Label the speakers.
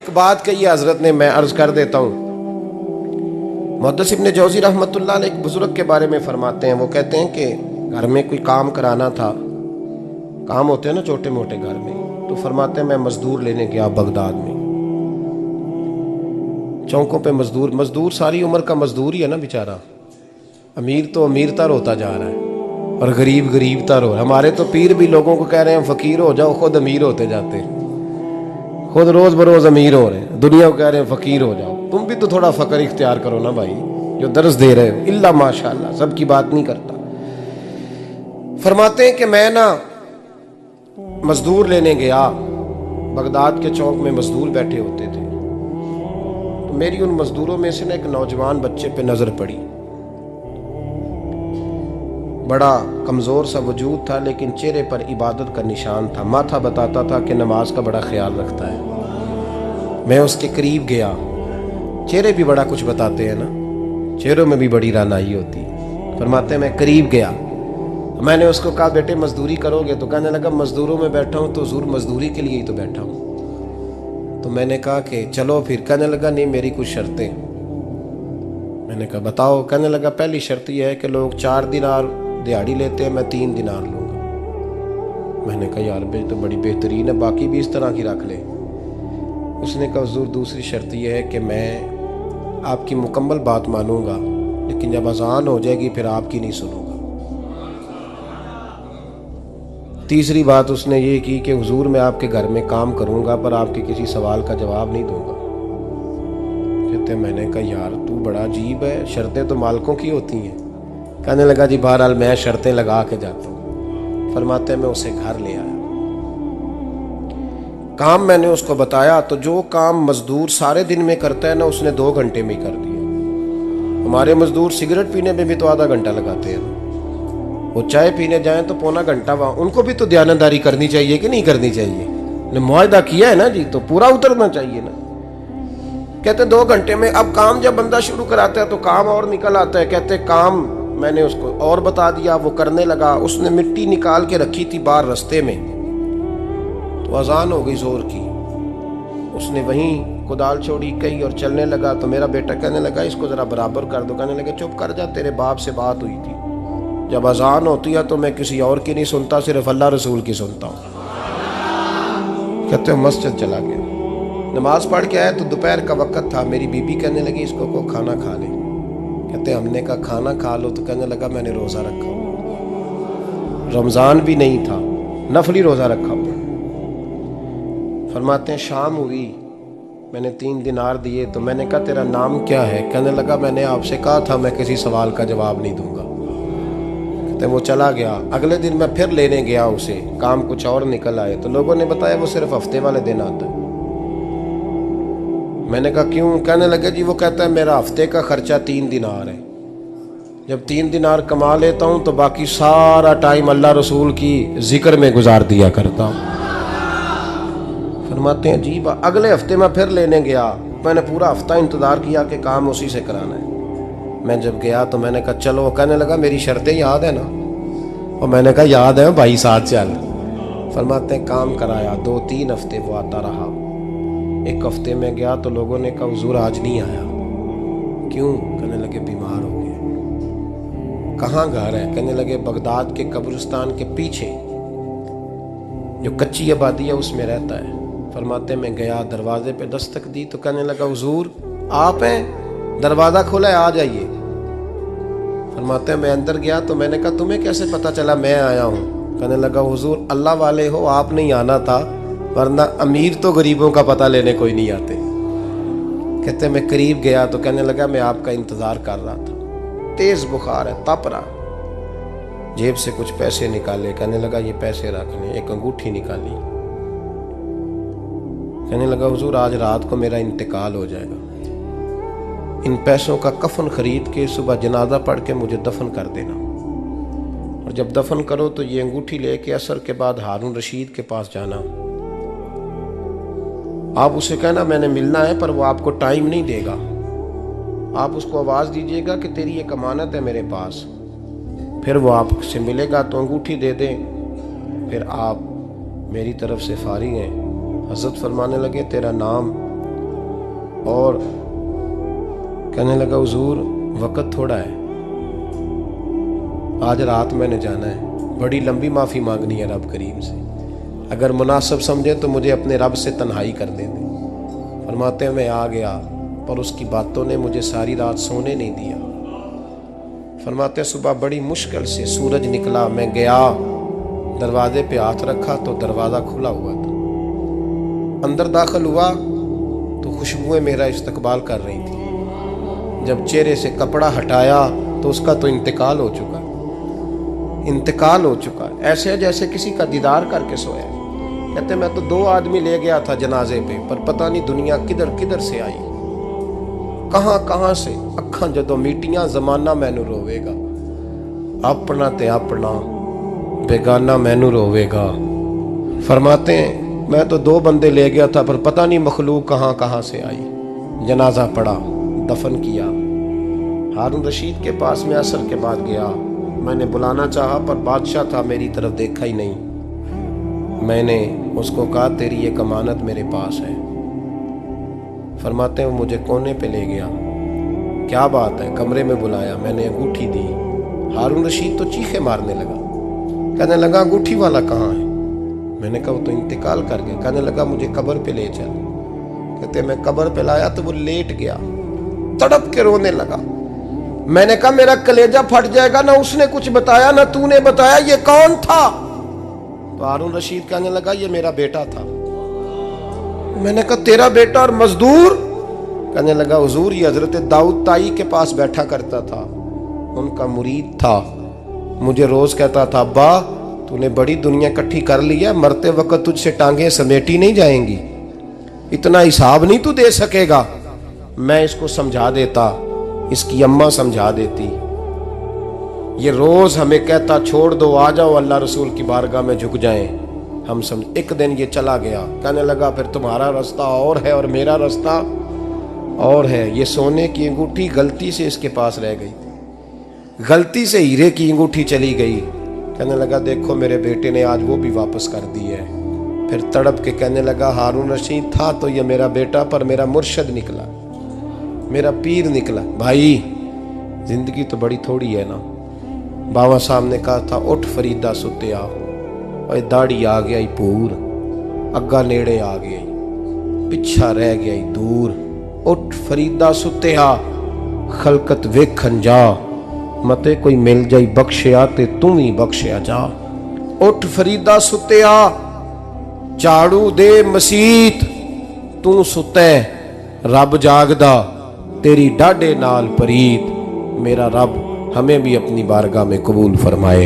Speaker 1: एक बात कही हजरत ने, मैं अर्ज कर देता हूँ। मुहद्दिस इब्न जौज़ी रहमतुल्लाह अलैह एक बुजुर्ग के बारे में फरमाते हैं, वो कहते हैं कि घर में कोई काम कराना था, काम होते हैं ना छोटे मोटे घर में, तो फरमाते हैं मैं मजदूर लेने गया बगदाद में। चौकों पे मजदूर सारी उम्र का मजदूर ही है ना बेचारा। अमीर तो अमीरतर होता जा रहा है और गरीब गरीबतर हो रहा है। हमारे तो पीर भी लोगों को कह रहे हैं फकीर हो जाओ, खुद अमीर होते जाते हैं, खुद रोज बरोज अमीर हो रहे हैं, दुनिया को कह रहे हैं फकीर हो जाओ। तुम भी तो थोड़ा फकर इख्तियार करो ना भाई, जो दर्स दे रहे हो। इल्ला माशाअल्लाह, सबकी बात नहीं करता। फरमाते हैं कि मैं ना मजदूर लेने गया, बगदाद के चौक में मजदूर बैठे होते थे, तो मेरी उन मजदूरों में से ना एक नौजवान बच्चे पे नजर पड़ी। बड़ा कमजोर सा वजूद था, लेकिन चेहरे पर इबादत का निशान था। माथा बताता था कि नमाज का बड़ा ख्याल रखता है। मैं उसके करीब गया। चेहरे भी बड़ा कुछ बताते हैं ना, चेहरों में भी बड़ी रानाई होती है। फरमाते हैं मैं करीब गया, मैंने उसको कहा बेटे मजदूरी करोगे? तो कहने लगा मजदूरों में बैठा हूँ तो हुजूर मजदूरी के लिए ही तो बैठा हूँ। तो मैंने कहा कि चलो फिर। कहने लगा नहीं, मेरी कुछ शर्तें। मैंने कहा बताओ? कहने लगा पहली शर्त यह है कि लोग 4 दिनार दिहाड़ी लेते हैं, मैं 3 दिनार लूँगा। मैंने कहा यार भाई तो बड़ी बेहतरीन है, बाकी भी इस तरह की रख ले। उसने कहा हुजूर दूसरी शर्त यह है कि मैं आपकी मुकम्मल बात मानूंगा, लेकिन जब अजान हो जाएगी फिर आपकी नहीं सुनूंगा। तीसरी बात उसने ये की कि हुजूर मैं आपके घर में काम करूंगा पर आपके किसी सवाल का जवाब नहीं दूंगा। कहते मैंने कहा यार तू बड़ा अजीब है, शर्तें तो मालिकों की होती हैं। कहने लगा जी बहरहाल मैं शर्तें लगा के जाता हूँ। फरमाते हैं मैं उसे घर ले आया, काम मैंने उसको बताया, तो जो काम मजदूर सारे दिन में करता है ना, उसने 2 घंटे में ही कर दिया। हमारे मजदूर सिगरेट पीने में भी तो आधा घंटा लगाते हैं, वो चाय पीने जाएं तो पौना घंटा वहाँ। उनको भी तो दयानतदारी करनी चाहिए कि नहीं करनी चाहिए? ने मुआहदा किया है ना जी, तो पूरा उतरना चाहिए ना। कहते 2 घंटे में। अब काम जब बंदा शुरू कराता है तो काम और निकल आता है। कहते काम मैंने उसको और बता दिया, वो करने लगा। उसने मिट्टी निकाल के रखी थी बाहर रास्ते में, तो अजान हो गई जोर की। उसने वहीं कुदाल छोड़ी कही और चलने लगा। तो मेरा बेटा कहने लगा इसको जरा बराबर कर दो। कहने लगा चुप कर जा, तेरे बाप से बात हुई थी, जब अजान होती है तो मैं किसी और की नहीं सुनता, सिर्फ अल्लाह रसूल की सुनता हूँ। कहते हो मस्जिद चला गया, नमाज पढ़ के आया तो दोपहर का वक्त था। मेरी बीबी कहने लगी इसको को खाना खा ले। कहते हमने कहा खाना खा लो, तो कहने लगा मैंने रोज़ा रखा हुआ, रमज़ान भी नहीं था, नफली रोज़ा रखा हुआ। फरमाते हैं शाम हुई, मैंने 3 दिनार दिए, तो मैंने कहा तेरा नाम क्या है? कहने लगा मैंने आपसे कहा था मैं किसी सवाल का जवाब नहीं दूंगा। कहते वो चला गया। अगले दिन मैं फिर लेने गया उसे, काम कुछ और निकल आए, तो लोगों ने बताया वो सिर्फ हफ्ते वाले दिन आता है। मैंने कहा क्यों? कहने लगे जी वो कहता है मेरा हफ्ते का खर्चा 3 दिनार है, जब 3 दिनार कमा लेता हूँ तो बाकी सारा टाइम अल्लाह रसूल की जिक्र में गुजार दिया करता हूँ। फरमाते हैं जी अगले हफ्ते मैं फिर लेने गया। मैंने पूरा हफ्ता इंतज़ार किया कि काम उसी से कराना है। मैं जब गया तो मैंने कहा चलो। कहने लगा मेरी शर्तें याद है ना? और मैंने कहा याद है भाई, साथ चल। फरमाते हैं काम कराया, 2-3 हफ्ते वो आता रहा। एक हफ्ते में गया तो लोगों ने कहा हुजूर आज नहीं आया। क्यों? कहने लगे बीमार हो गए। कहाँ घर है? कहने लगे बगदाद के कब्रिस्तान के पीछे जो कच्ची आबादी है उसमें रहता है। फरमाते मैं गया, दरवाजे पे दस्तक दी तो कहने लगा हुजूर आप हैं? दरवाज़ा खुला है, आ जाइए। फरमाते मैं अंदर गया तो मैंने कहा तुम्हें कैसे पता चला मैं आया हूँ? कहने लगा हुजूर अल्लाह वाले हो, आप नहीं आना था, वरना अमीर तो गरीबों का पता लेने कोई नहीं आते। कहते मैं करीब गया तो कहने लगा मैं आपका इंतज़ार कर रहा था, तेज़ बुखार है, तप रहा। जेब से कुछ पैसे निकाले, कहने लगा ये पैसे रख लें। एक अंगूठी निकाली, कहने लगा हुजूर आज रात को मेरा इंतकाल हो जाएगा, इन पैसों का कफन खरीद के सुबह जनाजा पढ़ के मुझे दफन कर देना, और जब दफन करो तो ये अंगूठी लेके असर के बाद हारून रशीद के पास जाना। आप उसे कहना मैंने मिलना है, पर वो आपको टाइम नहीं देगा। आप उसको आवाज़ दीजिएगा कि तेरी एक अमानत है मेरे पास, फिर वो आपसे मिलेगा तो अंगूठी दे दें, फिर आप मेरी तरफ से फारिग हैं। हज़रत फरमाने लगे तेरा नाम और कहने लगा हुजूर वक्त थोड़ा है, आज रात मैंने जाना है, बड़ी लंबी माफ़ी मांगनी है रब करीम से, अगर मुनासिब समझे तो मुझे अपने रब से तन्हाई कर दे दे। फरमाते हैं मैं आ गया, पर उसकी बातों ने मुझे सारी रात सोने नहीं दिया। फरमाते हैं सुबह बड़ी मुश्किल से सूरज निकला, मैं गया, दरवाजे पे हाथ रखा तो दरवाज़ा खुला हुआ था। अंदर दाखिल हुआ तो खुशबुएं मेरा इस्तकबाल कर रही थी। जब चेहरे से कपड़ा हटाया तो उसका तो इंतकाल हो चुका, इंतकाल हो चुका, ऐसे जैसे किसी का दीदार करके सोया। कहते मैं तो 2 आदमी ले गया था जनाजे पे, पर पता नहीं दुनिया किधर किधर से आई, कहां कहां से। अखां जदों मीटियां जमाना मैनू रोवेगा, अपना ते अपना बेगाना मैनू रोवेगा। फरमाते हैं मैं तो 2 बंदे ले गया था, पर पता नहीं मखलूक कहां कहां से आई। जनाजा पड़ा, दफन किया। हारून रशीद के पास में असर के बाद गया, मैंने बुलाना चाहा पर बादशाह था, मेरी तरफ देखा ही नहीं। मैंने उसको कहा तेरी एक अमानत मेरे पास है। फरमाते हैं वो मुझे कोने पे ले गया, क्या बात है, कमरे में बुलाया, मैंने अंगूठी दी। हारून रशीद तो चीखे मारने लगा, कहने लगा अंगूठी वाला कहाँ है? मैंने कहा वो तो इंतकाल कर गया। कहने लगा मुझे कब्र पे ले चल। कहते मैं कब्र पे लाया तो वो लेट गया, तड़प के रोने लगा। मैंने कहा मेरा कलेजा फट जाएगा, ना उसने कुछ बताया ना तूने बताया, ये कौन था? तो हारून रशीद कहने लगा ये मेरा बेटा था। मैंने कहा तेरा बेटा और मजदूर? कहने लगा हुजूर ये हजरत दाऊद ताई के पास बैठा करता था, उनका मुरीद था, मुझे रोज कहता था अब्बा तूने बड़ी दुनिया इकट्ठी कर ली है, मरते वक्त तुझसे टांगे समेटी नहीं जाएंगी, इतना हिसाब नहीं तू दे सकेगा। मैं इसको समझा देता, इसकी अम्मा समझा देती। ये रोज हमें कहता छोड़ दो, आ जाओ अल्लाह रसूल की बारगाह में झुक जाएं, हम समझ। एक दिन ये चला गया, कहने लगा फिर तुम्हारा रास्ता और है और मेरा रास्ता और है। ये सोने की अंगूठी गलती से इसके पास रह गई, गलती से हीरे की अंगूठी चली गई। कहने लगा देखो मेरे बेटे ने आज वो भी वापस कर दी है। फिर तड़प के कहने लगा हारून रशीद था तो ये मेरा बेटा, पर मेरा मुर्शद निकला, मेरा पीर निकला। भाई जिंदगी तो बड़ी थोड़ी है ना। बाबा साहब ने कहा था उठ फरीदा सुत्या, और दाढ़ी आ गया ही पूर, अग्गा नेड़े आ गया, पिछा रह गया ही दूर। उठ फरीदा सुत्या खलकत वेखन जा, मते कोई मिल जाई बख्शिया ते तू ही बख्शिया जा। उठ फरीदा सुत्या झाड़ू दे मसीत, तू सुते रब जागदा, तेरी डाडे नाल परीत। मेरा रब हमें भी अपनी बारगाह में कबूल फरमाए।